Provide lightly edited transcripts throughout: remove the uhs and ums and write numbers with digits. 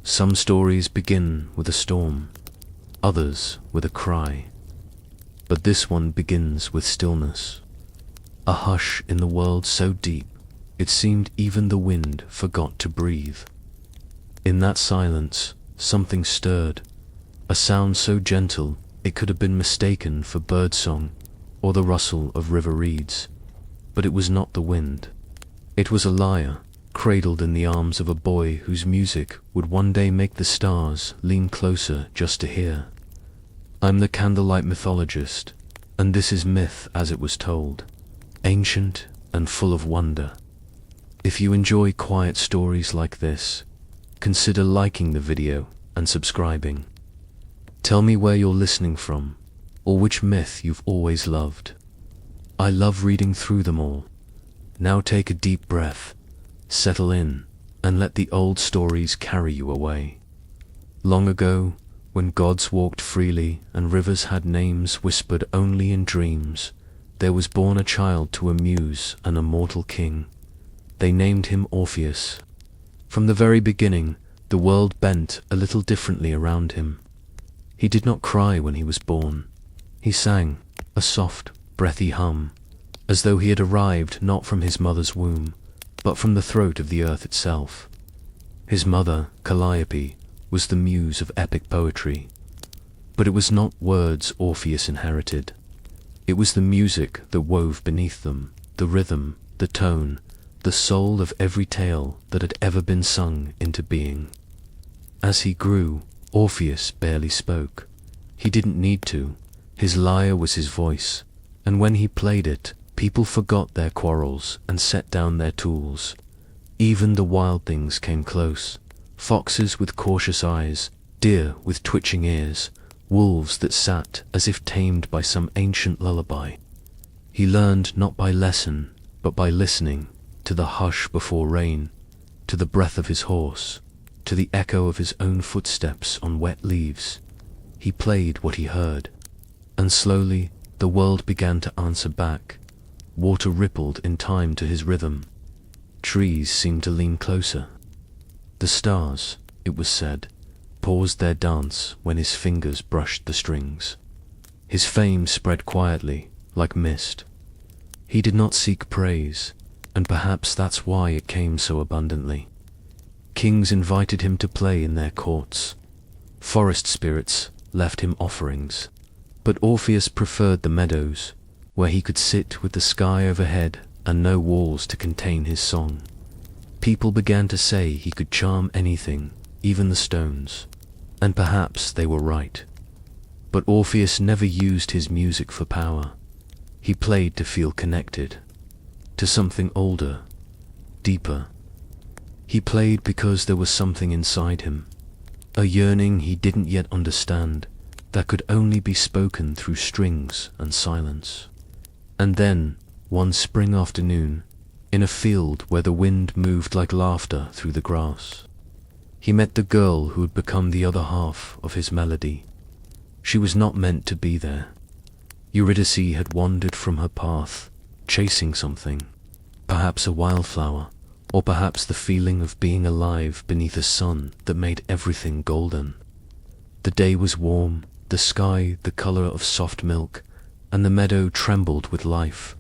Some stories begin with a storm, others with a cry. But this one begins with stillness. A hush in the world so deep, it seemed even the wind forgot to breathe. In that silence, something stirred, a sound so gentle it could have been mistaken for birdsong or the rustle of river reeds. But it was not the wind. It was a lyre, cradled in the arms of a boy whose music would one day make the stars lean closer just to hear. I'm the Candlelight Mythologist, and this is myth as it was told, ancient and full of wonder. If you enjoy quiet stories like this, consider liking the video and subscribing. Tell me where you're listening from, or which myth you've always loved. I love reading through them all. Now take a deep breath, settle in, and let the old stories carry you away. Long ago, when gods walked freely and rivers had names whispered only in dreams, there was born a child to amuse an immortal king. They named him Orpheus. From the very beginning, the world bent a little differently around him. He did not cry when he was born. He sang, a soft, breathy hum, as though he had arrived not from his mother's womb, but from the throat of the earth itself. His mother, Calliope, was the muse of epic poetry. But it was not words Orpheus inherited. It was the music that wove beneath them, the rhythm, the tone, the soul of every tale that had ever been sung into being. As he grew, Orpheus barely spoke. He didn't need to. His lyre was his voice, and when he played it, people forgot their quarrels and set down their tools. Even the wild things came close, foxes with cautious eyes, deer with twitching ears, wolves that sat as if tamed by some ancient lullaby. He learned not by lesson, but by listening, to the hush before rain, to the breath of his horse, to the echo of his own footsteps on wet leaves. He played what he heard, and slowly the world began to answer back. Water rippled in time to his rhythm. Trees seemed to lean closer. The stars, it was said, paused their dance when his fingers brushed the strings. His fame spread quietly, like mist. He did not seek praise, and perhaps that's why it came so abundantly. Kings invited him to play in their courts. Forest spirits left him offerings. But Orpheus preferred the meadows, where he could sit with the sky overhead and no walls to contain his song. People began to say he could charm anything, even the stones, and perhaps they were right. But Orpheus never used his music for power. He played to feel connected, to something older, deeper. He played because there was something inside him, a yearning he didn't yet understand, that could only be spoken through strings and silence. And then, one spring afternoon, in a field where the wind moved like laughter through the grass, he met the girl who had become the other half of his melody. She was not meant to be there. Eurydice had wandered from her path, chasing something, perhaps a wildflower, or perhaps the feeling of being alive beneath a sun that made everything golden. The day was warm, the sky the color of soft milk, and the meadow trembled with life.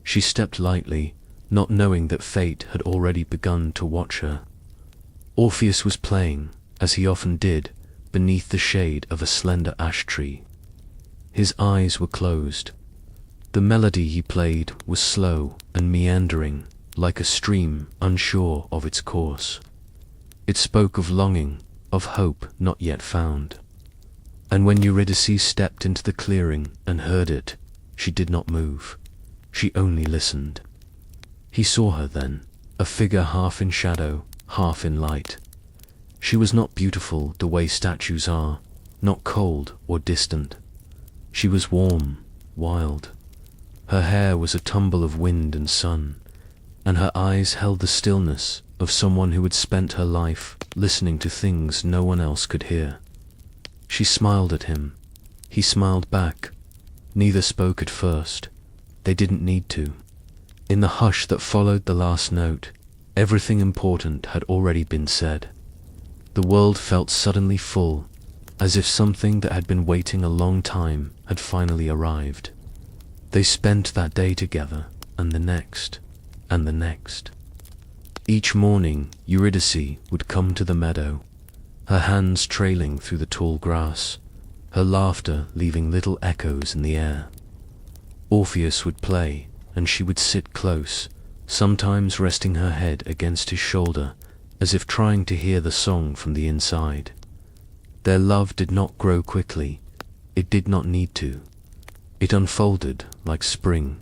She stepped lightly, not knowing that fate had already begun to watch her. Orpheus was playing, as he often did, beneath the shade of a slender ash tree. His eyes were closed. The melody he played was slow and meandering, like a stream unsure of its course. It spoke of longing, of hope not yet found. And when Eurydice stepped into the clearing and heard it, she did not move. She only listened. He saw her then, a figure half in shadow, half in light. She was not beautiful the way statues are, not cold or distant. She was warm, wild. Her hair was a tumble of wind and sun, and her eyes held the stillness of someone who had spent her life listening to things no one else could hear. She smiled at him. He smiled back. Neither spoke at first. They didn't need to. In the hush that followed the last note, everything important had already been said. The world felt suddenly full, as if something that had been waiting a long time had finally arrived. They spent that day together, and the next, and the next. Each morning, Eurydice would come to the meadow, her hands trailing through the tall grass, her laughter leaving little echoes in the air. Orpheus would play, and she would sit close, sometimes resting her head against his shoulder, as if trying to hear the song from the inside. Their love did not grow quickly. It did not need to. It unfolded like spring,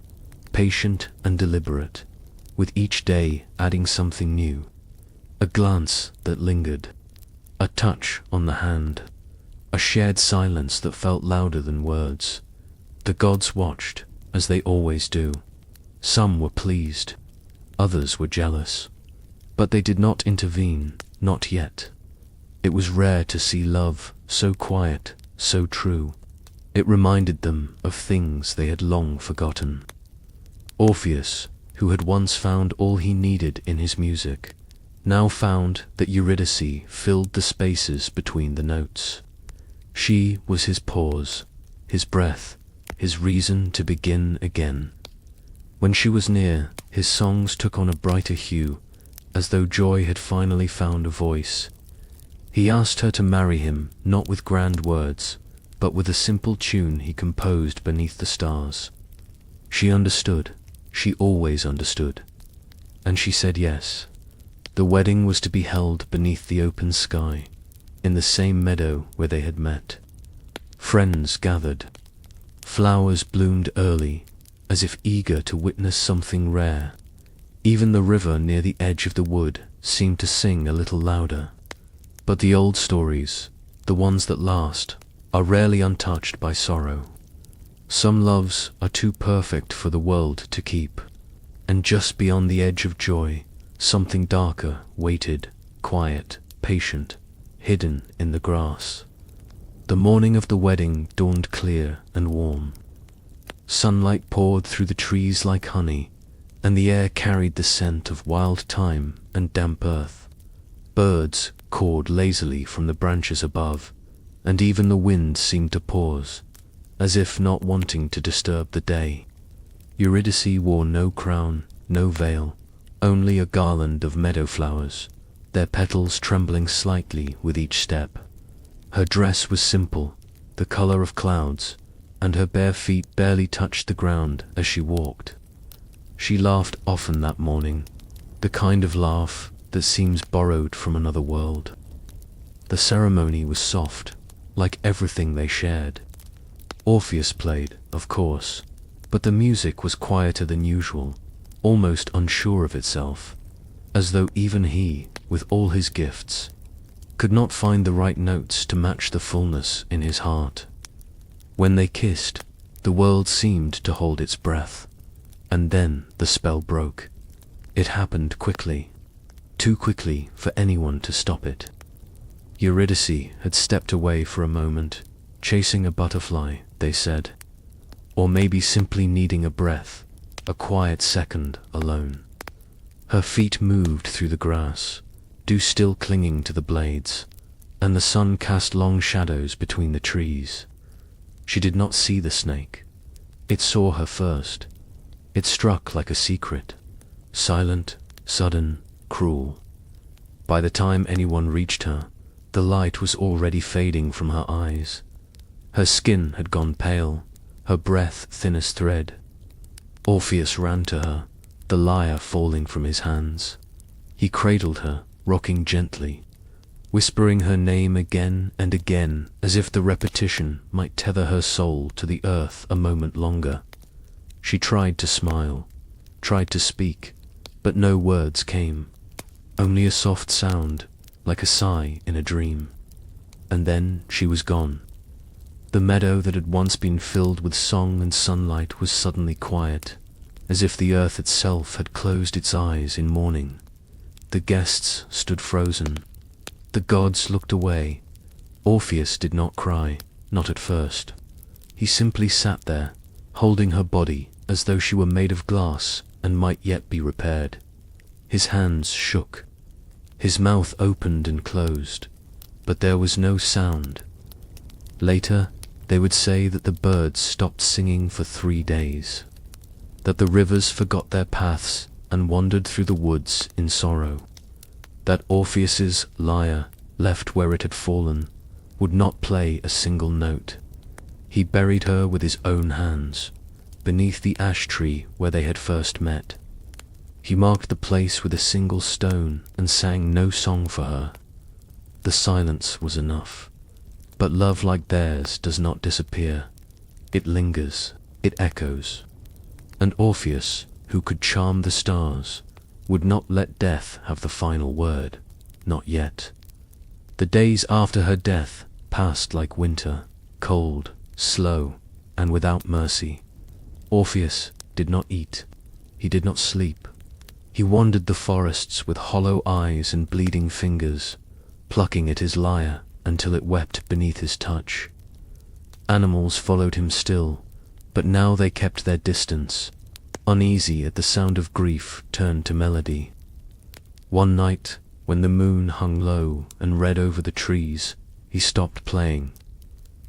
patient and deliberate, with each day adding something new. A glance that lingered, a touch on the hand, a shared silence that felt louder than words. The gods watched, as they always do. Some were pleased, others were jealous, but they did not intervene, not yet. It was rare to see love so quiet, so true. It reminded them of things they had long forgotten. Orpheus, who had once found all he needed in his music, now found that Eurydice filled the spaces between the notes. She was his pause, his breath, his reason to begin again. When she was near, his songs took on a brighter hue, as though joy had finally found a voice. He asked her to marry him, not with grand words, but with a simple tune he composed beneath the stars. She understood. She always understood. And she said yes. The wedding was to be held beneath the open sky, in the same meadow where they had met. Friends gathered. Flowers bloomed early, as if eager to witness something rare. Even the river near the edge of the wood seemed to sing a little louder. But the old stories, the ones that last, are rarely untouched by sorrow. Some loves are too perfect for the world to keep, and just beyond the edge of joy, something darker waited, quiet, patient, hidden in the grass. The morning of the wedding dawned clear and warm. Sunlight poured through the trees like honey, and the air carried the scent of wild thyme and damp earth. Birds cawed lazily from the branches above, and even the wind seemed to pause, as if not wanting to disturb the day. Eurydice wore no crown, no veil, only a garland of meadow flowers, their petals trembling slightly with each step. Her dress was simple, the color of clouds, and her bare feet barely touched the ground as she walked. She laughed often that morning, the kind of laugh that seems borrowed from another world. The ceremony was soft, like everything they shared. Orpheus played, of course, but the music was quieter than usual, almost unsure of itself, as though even he, with all his gifts, could not find the right notes to match the fullness in his heart. When they kissed, the world seemed to hold its breath, and then the spell broke. It happened quickly, too quickly for anyone to stop it. Eurydice had stepped away for a moment, chasing a butterfly, they said, or maybe simply needing a breath, a quiet second alone. Her feet moved through the grass, dew still clinging to the blades, and the sun cast long shadows between the trees. She did not see the snake. It saw her first. It struck like a secret, silent, sudden, cruel. By the time anyone reached her, the light was already fading from her eyes. Her skin had gone pale, her breath thin as thread. Orpheus ran to her, the lyre falling from his hands. He cradled her, rocking gently, whispering her name again and again, as if the repetition might tether her soul to the earth a moment longer. She tried to smile, tried to speak, but no words came, only a soft sound, like a sigh in a dream. And then she was gone. The meadow that had once been filled with song and sunlight was suddenly quiet, as if the earth itself had closed its eyes in mourning. The guests stood frozen. The gods looked away. Orpheus did not cry, not at first. He simply sat there, holding her body as though she were made of glass and might yet be repaired. His hands shook. His mouth opened and closed, but there was no sound. Later, they would say that the birds stopped singing for 3 days, that the rivers forgot their paths and wandered through the woods in sorrow, that Orpheus's lyre, left where it had fallen, would not play a single note. He buried her with his own hands, beneath the ash tree where they had first met. He marked the place with a single stone and sang no song for her. The silence was enough. But love like theirs does not disappear. It lingers, it echoes. And Orpheus, who could charm the stars, would not let death have the final word, not yet. The days after her death passed like winter, cold, slow, and without mercy. Orpheus did not eat, he did not sleep. He wandered the forests with hollow eyes and bleeding fingers, plucking at his lyre until it wept beneath his touch. Animals followed him still, but now they kept their distance, uneasy at the sound of grief turned to melody. One night, when the moon hung low and red over the trees, he stopped playing.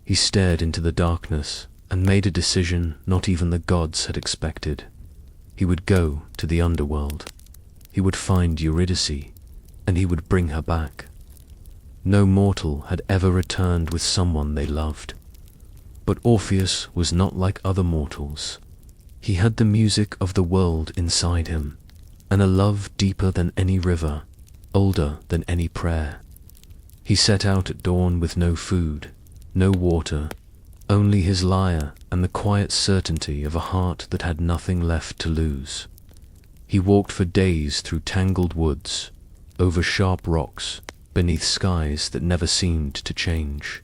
He stared into the darkness and made a decision not even the gods had expected. He would go to the underworld. He would find Eurydice, and he would bring her back. No mortal had ever returned with someone they loved. But Orpheus was not like other mortals. He had the music of the world inside him, and a love deeper than any river, older than any prayer. He set out at dawn with no food, no water, only his lyre and the quiet certainty of a heart that had nothing left to lose. He walked for days through tangled woods, over sharp rocks, beneath skies that never seemed to change.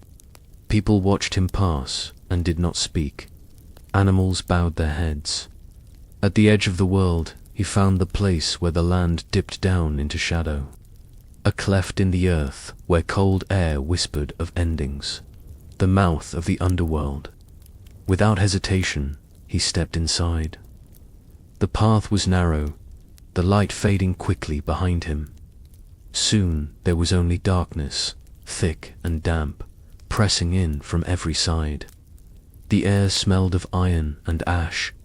People watched him pass and did not speak. Animals bowed their heads. At the edge of the world, he found the place where the land dipped down into shadow, a cleft in the earth where cold air whispered of endings, the mouth of the underworld. Without hesitation, he stepped inside. The path was narrow, the light fading quickly behind him. Soon there was only darkness, thick and damp, pressing in from every side. The air smelled of iron and ash,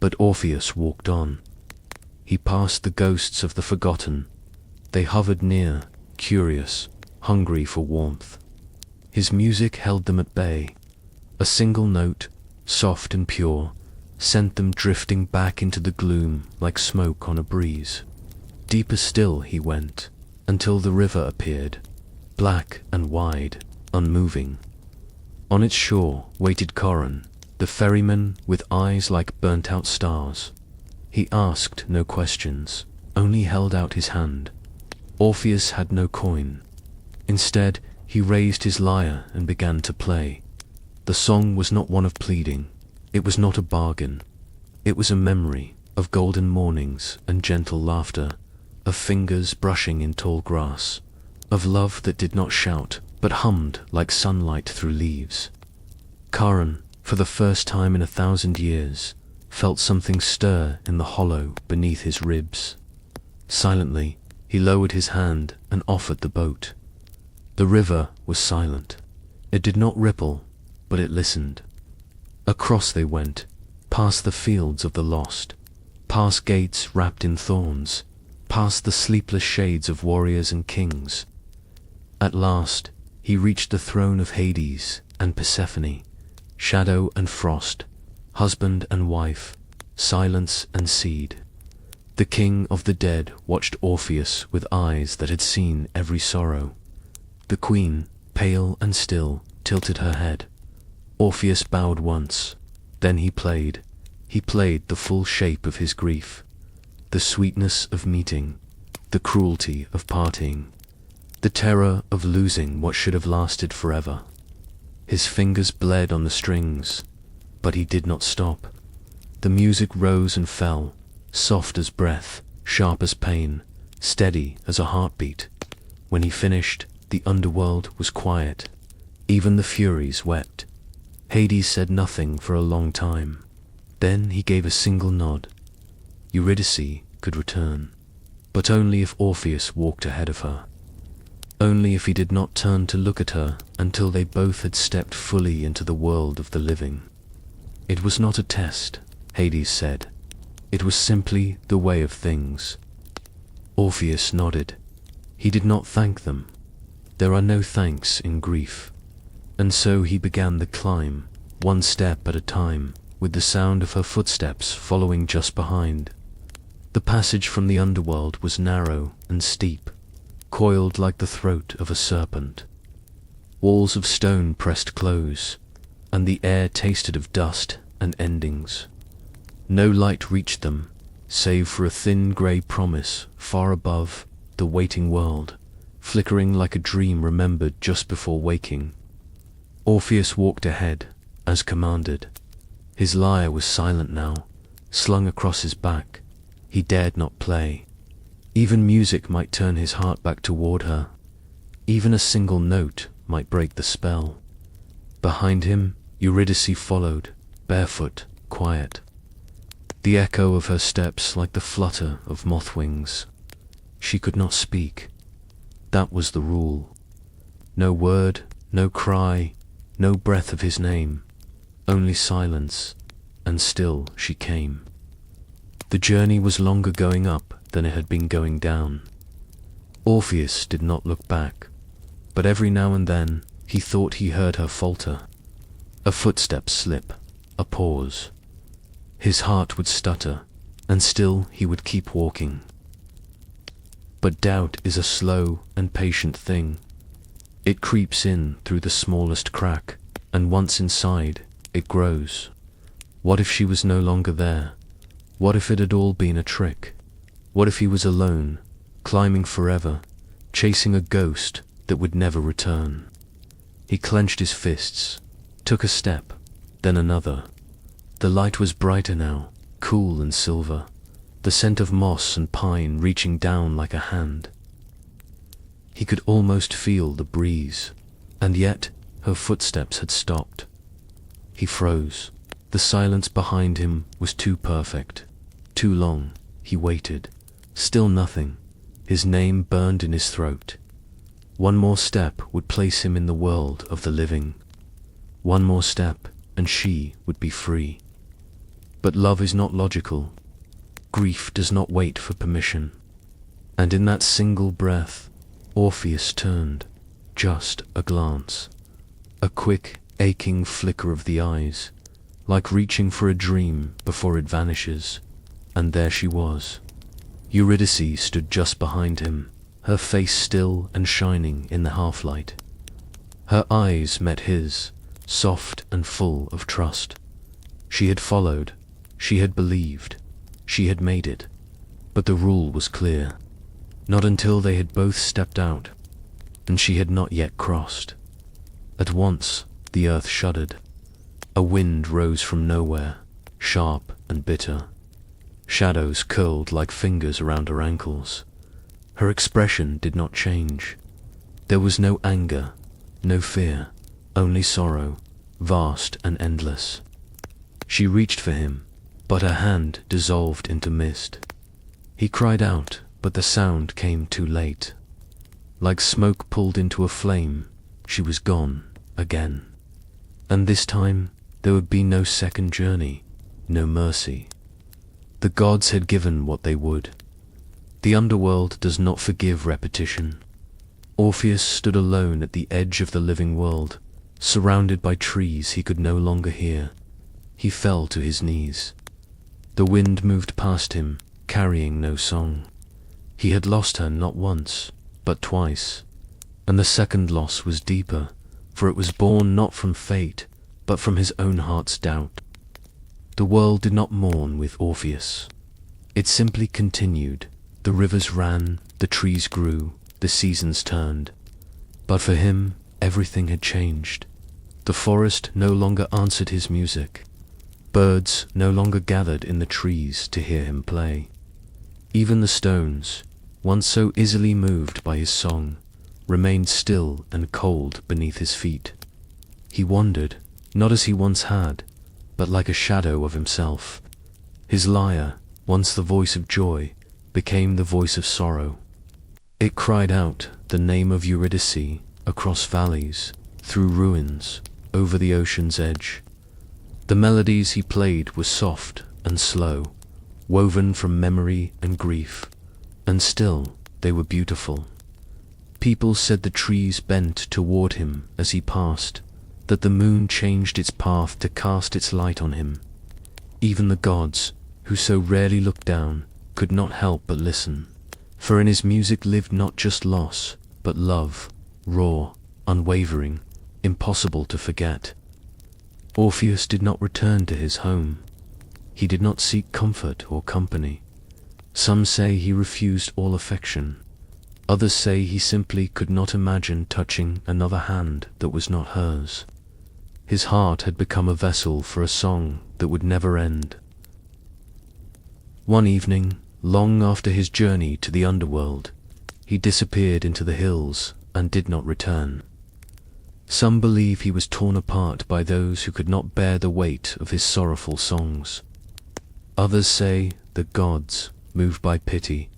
but Orpheus walked on. He passed the ghosts of the forgotten. They hovered near, curious, hungry for warmth. His music held them at bay. A single note, soft and pure, sent them drifting back into the gloom like smoke on a breeze. Deeper still he went, until the river appeared, black and wide, unmoving. On its shore waited Charon, the ferryman with eyes like burnt-out stars. He asked no questions, only held out his hand. Orpheus had no coin. Instead, he raised his lyre and began to play. The song was not one of pleading. It was not a bargain. It was a memory of golden mornings and gentle laughter, of fingers brushing in tall grass, of love that did not shout, but hummed like sunlight through leaves. Charon, for the first time in 1,000 years, felt something stir in the hollow beneath his ribs. Silently, he lowered his hand and offered the boat. The river was silent. It did not ripple, but it listened. Across they went, past the fields of the lost, past gates wrapped in thorns, past the sleepless shades of warriors and kings. At last, he reached the throne of Hades and Persephone, shadow and frost, husband and wife, silence and seed. The king of the dead watched Orpheus with eyes that had seen every sorrow. The queen, pale and still, tilted her head. Orpheus bowed once, then he played. He played the full shape of his grief, the sweetness of meeting, the cruelty of parting, the terror of losing what should have lasted forever. His fingers bled on the strings, but he did not stop. The music rose and fell, soft as breath, sharp as pain, steady as a heartbeat. When he finished, the underworld was quiet. Even the Furies wept. Hades said nothing for a long time. Then he gave a single nod. Eurydice could return, but only if Orpheus walked ahead of her. only if he did not turn to look at her until they both had stepped fully into the world of the living. It was not a test, Hades said. It was simply the way of things. Orpheus nodded. He did not thank them. There are no thanks in grief. And so he began the climb, one step at a time, with the sound of her footsteps following just behind. The passage from the underworld was narrow and steep, coiled like the throat of a serpent. Walls of stone pressed close, and the air tasted of dust and endings. No light reached them, save for a thin grey promise far above the waiting world, flickering like a dream remembered just before waking. Orpheus walked ahead, as commanded. His lyre was silent now, slung across his back. He dared not play. Even music might turn his heart back toward her. Even a single note might break the spell. Behind him, Eurydice followed, barefoot, quiet. The echo of her steps like the flutter of moth wings. She could not speak. That was the rule. No word, no cry, no breath of his name. Only silence, and still she came. The journey was longer going up than it had been going down. Orpheus did not look back, but every now and then he thought he heard her falter. A footstep slip, a pause. His heart would stutter, and still he would keep walking. But doubt is a slow and patient thing. It creeps in through the smallest crack, and once inside, it grows. What if she was no longer there? What if it had all been a trick? What if he was alone, climbing forever, chasing a ghost that would never return? He clenched his fists, took a step, then another. The light was brighter now, cool and silver, the scent of moss and pine reaching down like a hand. He could almost feel the breeze, and yet her footsteps had stopped. He froze. The silence behind him was too perfect, too long. He waited. Still nothing. His name burned in his throat. One more step would place him in the world of the living. One more step, and she would be free. But love is not logical. Grief does not wait for permission. And in that single breath, Orpheus turned, just a glance. A quick, aching flicker of the eyes, like reaching for a dream before it vanishes. And there she was. Eurydice stood just behind him, her face still and shining in the half-light. Her eyes met his, soft and full of trust. She had followed, she had believed, she had made it. But the rule was clear. Not until they had both stepped out, and she had not yet crossed. At once, the earth shuddered. A wind rose from nowhere, sharp and bitter. Shadows curled like fingers around her ankles. Her expression did not change. There was no anger, no fear, only sorrow, vast and endless. She reached for him, but her hand dissolved into mist. He cried out, but the sound came too late. Like smoke pulled into a flame, she was gone again. And this time, there would be no second journey, no mercy. The gods had given what they would. The underworld does not forgive repetition. Orpheus stood alone at the edge of the living world, surrounded by trees he could no longer hear. He fell to his knees. The wind moved past him, carrying no song. He had lost her not once, but twice, and the second loss was deeper, for it was born not from fate, but from his own heart's doubt. The world did not mourn with Orpheus. It simply continued. The rivers ran, the trees grew, the seasons turned. But for him, everything had changed. The forest no longer answered his music. Birds no longer gathered in the trees to hear him play. Even the stones, once so easily moved by his song, remained still and cold beneath his feet. He wandered, not as he once had, but like a shadow of himself. His lyre, once the voice of joy, became the voice of sorrow. It cried out the name of Eurydice across valleys, through ruins, over the ocean's edge. The melodies he played were soft and slow, woven from memory and grief, and still they were beautiful. People said the trees bent toward him as he passed, that the moon changed its path to cast its light on him. Even the gods, who so rarely looked down, could not help but listen, for in his music lived not just loss, but love, raw, unwavering, impossible to forget. Orpheus did not return to his home. He did not seek comfort or company. Some say he refused all affection. Others say he simply could not imagine touching another hand that was not hers. His heart had become a vessel for a song that would never end. One evening, long after his journey to the underworld, he disappeared into the hills and did not return. Some believe he was torn apart by those who could not bear the weight of his sorrowful songs. Others say the gods, moved by pity,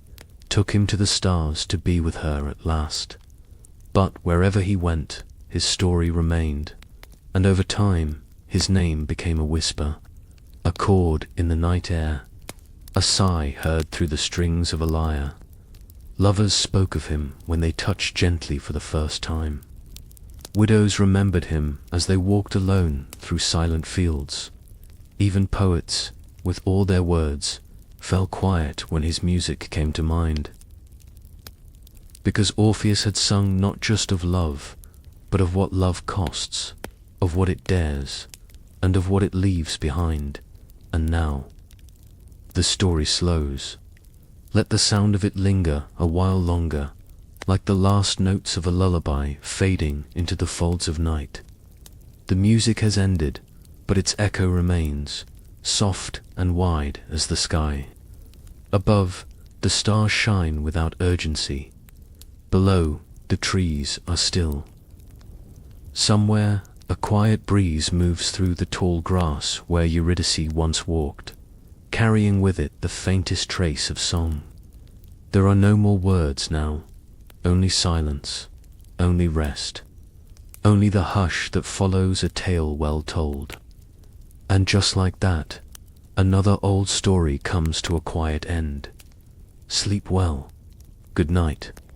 took him to the stars to be with her at last. But wherever he went, his story remained, and over time his name became a whisper, a chord in the night air, a sigh heard through the strings of a lyre. Lovers spoke of him when they touched gently for the first time. Widows remembered him as they walked alone through silent fields. Even poets, with all their words, fell quiet when his music came to mind. Because Orpheus had sung not just of love, but of what love costs, of what it dares, and of what it leaves behind. And now, the story slows. Let the sound of it linger a while longer, like the last notes of a lullaby fading into the folds of night. The music has ended, but its echo remains, soft and wide as the sky. Above, the stars shine without urgency. Below, the trees are still. Somewhere, a quiet breeze moves through the tall grass where Eurydice once walked, carrying with it the faintest trace of song. There are no more words now, only silence, only rest, only the hush that follows a tale well told. And just like that, another old story comes to a quiet end. Sleep well. Good night.